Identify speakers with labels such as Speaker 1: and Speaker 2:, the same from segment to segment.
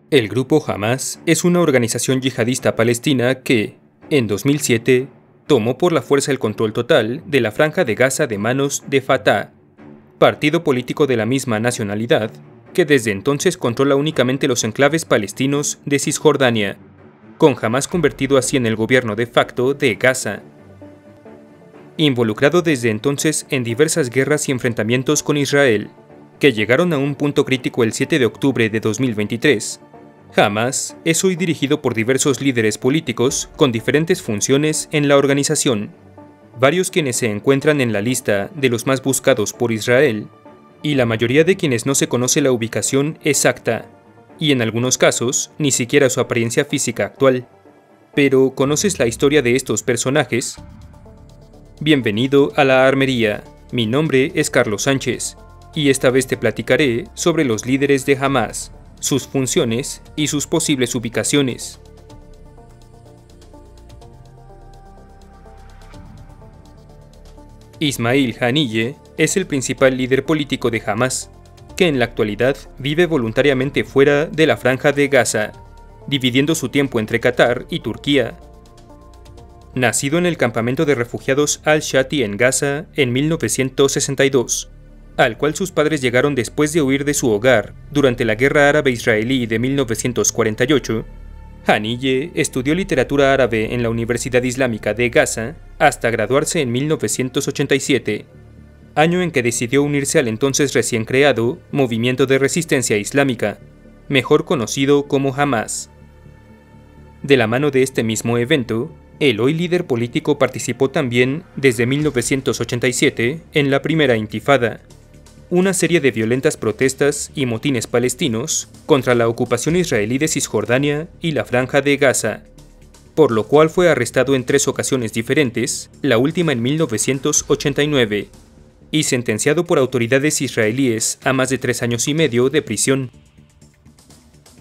Speaker 1: El grupo Hamás es una organización yihadista palestina que, en 2007, tomó por la fuerza el control total de la Franja de Gaza de manos de Fatah, partido político de la misma nacionalidad, que desde entonces controla únicamente los enclaves palestinos de Cisjordania, con Hamás convertido así en el gobierno de facto de Gaza. Involucrado desde entonces en diversas guerras y enfrentamientos con Israel, que llegaron a un punto crítico el 7 de octubre de 2023, Hamás es hoy dirigido por diversos líderes políticos con diferentes funciones en la organización, varios quienes se encuentran en la lista de los más buscados por Israel, y la mayoría de quienes no se conoce la ubicación exacta, y en algunos casos ni siquiera su apariencia física actual. Pero, ¿conoces la historia de estos personajes? Bienvenido a La Armería, mi nombre es Carlos Sánchez, y esta vez te platicaré sobre los líderes de Hamás, sus funciones y sus posibles ubicaciones. Ismail Haniyeh es el principal líder político de Hamás, que en la actualidad vive voluntariamente fuera de la Franja de Gaza, dividiendo su tiempo entre Qatar y Turquía. Nacido en el campamento de refugiados Al-Shati en Gaza en 1962, al cual sus padres llegaron después de huir de su hogar durante la Guerra Árabe-Israelí de 1948, Haniyeh estudió literatura árabe en la Universidad Islámica de Gaza hasta graduarse en 1987, año en que decidió unirse al entonces recién creado Movimiento de Resistencia Islámica, mejor conocido como Hamás. De la mano de este mismo evento, el hoy líder político participó también desde 1987 en la Primera Intifada, una serie de violentas protestas y motines palestinos contra la ocupación israelí de Cisjordania y la Franja de Gaza, por lo cual fue arrestado en 3 ocasiones diferentes, la última en 1989, y sentenciado por autoridades israelíes a más de 3 años y medio de prisión.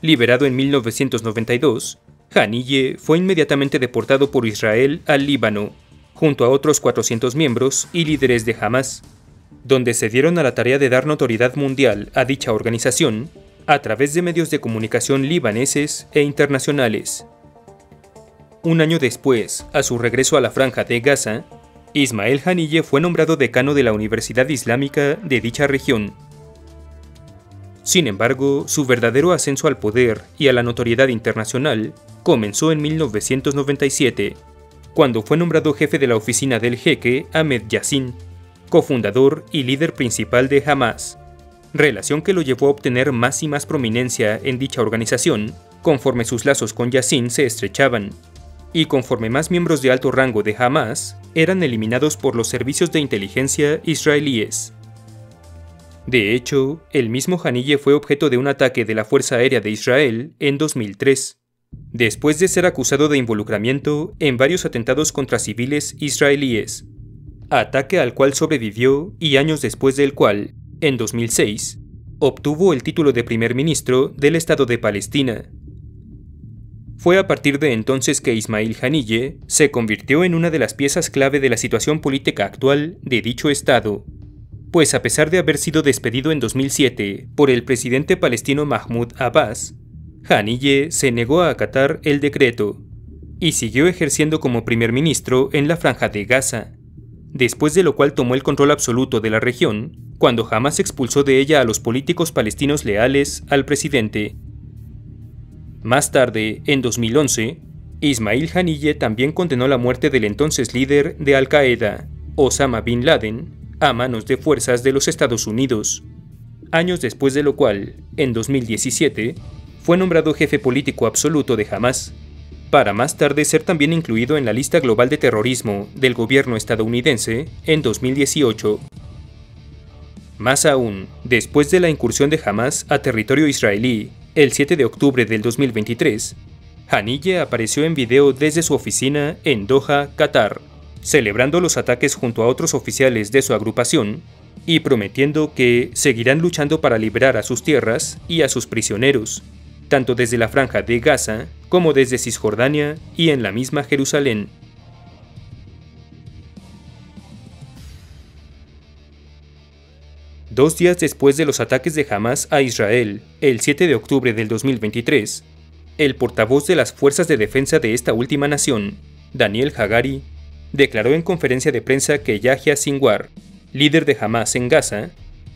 Speaker 1: Liberado en 1992, Haniyeh fue inmediatamente deportado por Israel al Líbano, junto a otros 400 miembros y líderes de Hamás, donde se dieron a la tarea de dar notoriedad mundial a dicha organización a través de medios de comunicación libaneses e internacionales. Un año después, a su regreso a la Franja de Gaza, Ismail Haniyeh fue nombrado decano de la Universidad Islámica de dicha región. Sin embargo, su verdadero ascenso al poder y a la notoriedad internacional comenzó en 1997, cuando fue nombrado jefe de la oficina del jeque Ahmed Yassin, cofundador y líder principal de Hamás, relación que lo llevó a obtener más y más prominencia en dicha organización conforme sus lazos con Yassin se estrechaban, y conforme más miembros de alto rango de Hamás eran eliminados por los servicios de inteligencia israelíes. De hecho, el mismo Haniyeh fue objeto de un ataque de la Fuerza Aérea de Israel en 2003, después de ser acusado de involucramiento en varios atentados contra civiles israelíes, ataque al cual sobrevivió y años después del cual, en 2006, obtuvo el título de primer ministro del Estado de Palestina. Fue a partir de entonces que Ismail Haniyeh se convirtió en una de las piezas clave de la situación política actual de dicho Estado, pues a pesar de haber sido despedido en 2007 por el presidente palestino Mahmoud Abbas, Haniyeh se negó a acatar el decreto y siguió ejerciendo como primer ministro en la Franja de Gaza, después de lo cual tomó el control absoluto de la región cuando Hamás expulsó de ella a los políticos palestinos leales al presidente. Más tarde, en 2011, Ismail Haniyeh también condenó la muerte del entonces líder de Al-Qaeda, Osama Bin Laden, a manos de fuerzas de los Estados Unidos, años después de lo cual, en 2017, fue nombrado jefe político absoluto de Hamás, para más tarde ser también incluido en la lista global de terrorismo del gobierno estadounidense en 2018. Más aún, después de la incursión de Hamás a territorio israelí el 7 de octubre del 2023, Haniyeh apareció en video desde su oficina en Doha, Qatar, celebrando los ataques junto a otros oficiales de su agrupación y prometiendo que seguirán luchando para liberar a sus tierras y a sus prisioneros, tanto desde la Franja de Gaza como desde Cisjordania y en la misma Jerusalén. 2 días después de los ataques de Hamás a Israel, el 7 de octubre del 2023, el portavoz de las fuerzas de defensa de esta última nación, Daniel Hagari, declaró en conferencia de prensa que Yahya Sinwar, líder de Hamás en Gaza,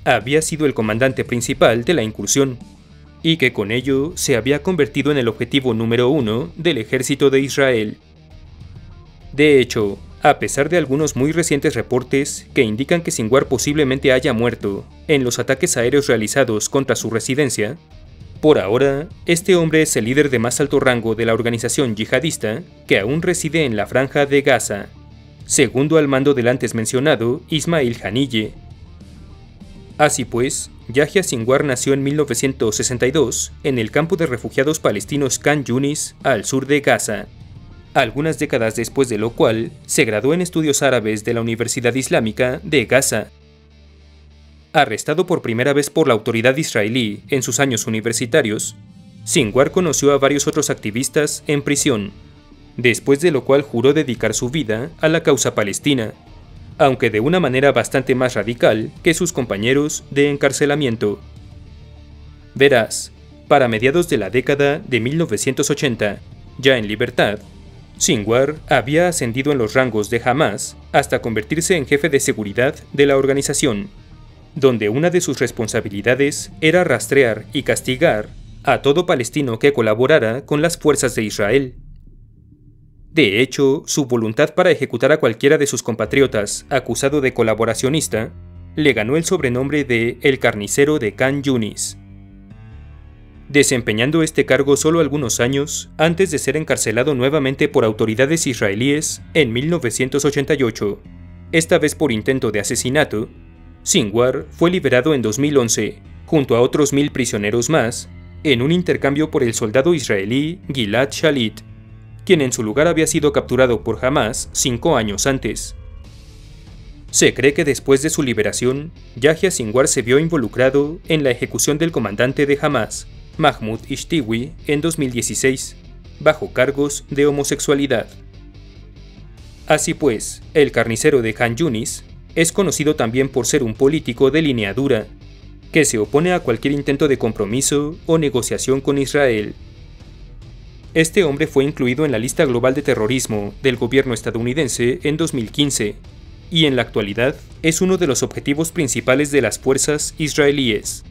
Speaker 1: había sido el comandante principal de la incursión, y que con ello se había convertido en el objetivo número 1 del ejército de Israel. De hecho, a pesar de algunos muy recientes reportes que indican que Sinwar posiblemente haya muerto en los ataques aéreos realizados contra su residencia, por ahora, este hombre es el líder de más alto rango de la organización yihadista que aún reside en la Franja de Gaza, segundo al mando del antes mencionado Ismail Haniyeh. Así pues, Yahya Sinwar nació en 1962 en el campo de refugiados palestinos Khan Yunis, al sur de Gaza, algunas décadas después de lo cual se graduó en estudios árabes de la Universidad Islámica de Gaza. Arrestado por primera vez por la autoridad israelí en sus años universitarios, Sinwar conoció a varios otros activistas en prisión, después de lo cual juró dedicar su vida a la causa palestina, aunque de una manera bastante más radical que sus compañeros de encarcelamiento. Verás, para mediados de la década de 1980, ya en libertad, Sinwar había ascendido en los rangos de Hamás hasta convertirse en jefe de seguridad de la organización, donde una de sus responsabilidades era rastrear y castigar a todo palestino que colaborara con las fuerzas de Israel. De hecho, su voluntad para ejecutar a cualquiera de sus compatriotas acusado de colaboracionista le ganó el sobrenombre de El Carnicero de Khan Yunis, desempeñando este cargo solo algunos años antes de ser encarcelado nuevamente por autoridades israelíes en 1988, esta vez por intento de asesinato. Sinwar fue liberado en 2011, junto a otros 1000 prisioneros más, en un intercambio por el soldado israelí Gilad Shalit, quien en su lugar había sido capturado por Hamás 5 años antes. Se cree que después de su liberación, Yahya Sinwar se vio involucrado en la ejecución del comandante de Hamás, Mahmoud Ishtiwi, en 2016, bajo cargos de homosexualidad. Así pues, el carnicero de Khan Yunis es conocido también por ser un político de línea dura, que se opone a cualquier intento de compromiso o negociación con Israel. Este hombre fue incluido en la lista global de terrorismo del gobierno estadounidense en 2015, y en la actualidad es uno de los objetivos principales de las fuerzas israelíes.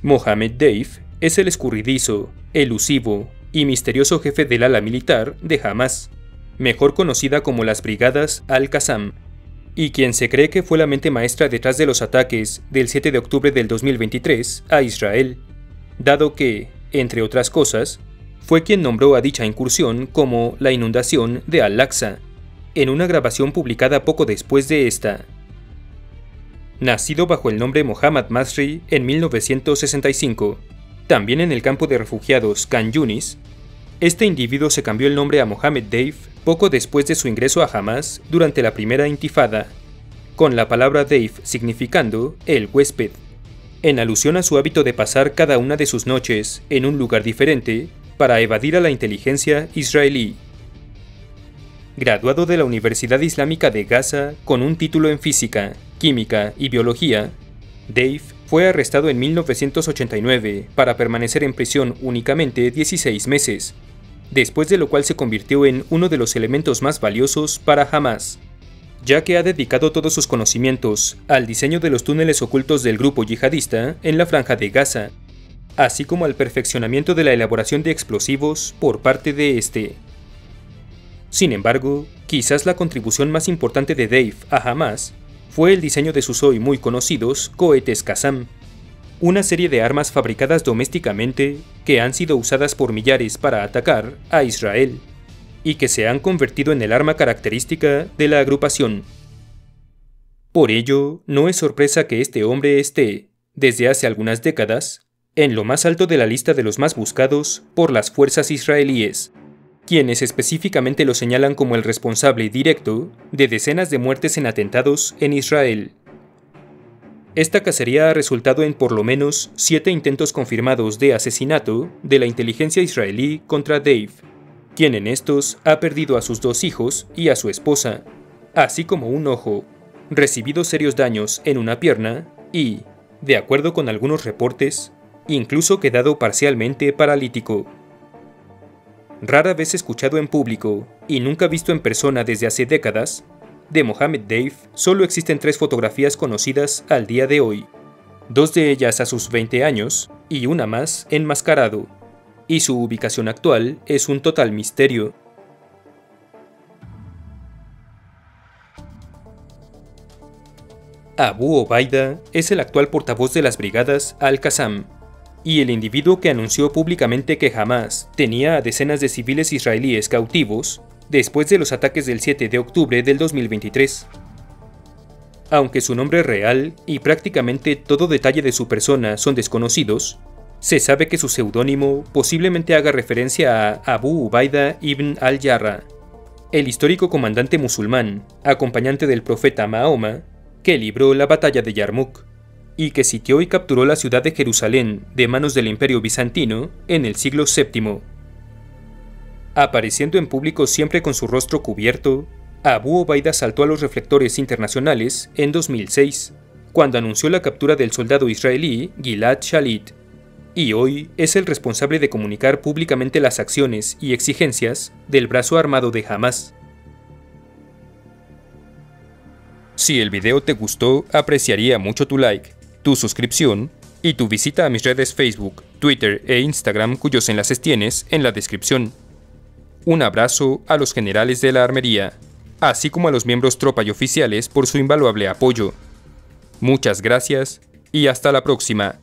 Speaker 1: Mohammed Deif es el escurridizo, elusivo y misterioso jefe del ala militar de Hamás, mejor conocida como las Brigadas Al-Qassam, y quien se cree que fue la mente maestra detrás de los ataques del 7 de octubre del 2023 a Israel, dado que, entre otras cosas, fue quien nombró a dicha incursión como la inundación de Al-Aqsa, en una grabación publicada poco después de esta. Nacido bajo el nombre Mohammad Masri en 1965, también en el campo de refugiados Khan Yunis, este individuo se cambió el nombre a Mohammed Deif poco después de su ingreso a Hamás durante la primera intifada, con la palabra Deif significando el huésped, en alusión a su hábito de pasar cada una de sus noches en un lugar diferente para evadir a la inteligencia israelí. Graduado de la Universidad Islámica de Gaza con un título en física, química y biología, Deif fue arrestado en 1989 para permanecer en prisión únicamente 16 meses, después de lo cual se convirtió en uno de los elementos más valiosos para Hamás, ya que ha dedicado todos sus conocimientos al diseño de los túneles ocultos del grupo yihadista en la Franja de Gaza, así como al perfeccionamiento de la elaboración de explosivos por parte de este. Sin embargo, quizás la contribución más importante de Deif a Hamás fue el diseño de sus hoy muy conocidos cohetes Qassam, una serie de armas fabricadas domésticamente que han sido usadas por millares para atacar a Israel, y que se han convertido en el arma característica de la agrupación. Por ello, no es sorpresa que este hombre esté, desde hace algunas décadas, en lo más alto de la lista de los más buscados por las fuerzas israelíes, quienes específicamente lo señalan como el responsable directo de decenas de muertes en atentados en Israel. Esta cacería ha resultado en por lo menos 7 intentos confirmados de asesinato de la inteligencia israelí contra Deif, quien en estos ha perdido a sus 2 hijos y a su esposa, así como un ojo, recibido serios daños en una pierna y, de acuerdo con algunos reportes, incluso quedado parcialmente paralítico. Rara vez escuchado en público y nunca visto en persona desde hace décadas, de Mohammed Dave solo existen 3 fotografías conocidas al día de hoy, 2 de ellas a sus 20 años y una más enmascarado, y su ubicación actual es un total misterio. Abu Obaida es el actual portavoz de las brigadas Al-Qassam, y el individuo que anunció públicamente que Hamás tenía a decenas de civiles israelíes cautivos después de los ataques del 7 de octubre del 2023. Aunque su nombre real y prácticamente todo detalle de su persona son desconocidos, se sabe que su seudónimo posiblemente haga referencia a Abu Ubaida ibn al-Jarrah, el histórico comandante musulmán, acompañante del profeta Mahoma, que libró la batalla de Yarmuk, y que sitió y capturó la ciudad de Jerusalén de manos del Imperio Bizantino en el siglo VII. Apareciendo en público siempre con su rostro cubierto, Abu Obaida saltó a los reflectores internacionales en 2006, cuando anunció la captura del soldado israelí Gilad Shalit, y hoy es el responsable de comunicar públicamente las acciones y exigencias del brazo armado de Hamás. Si el video te gustó, apreciaría mucho tu like, tu suscripción y tu visita a mis redes Facebook, Twitter e Instagram, cuyos enlaces tienes en la descripción. Un abrazo a los generales de la armería, así como a los miembros tropa y oficiales por su invaluable apoyo. Muchas gracias y hasta la próxima.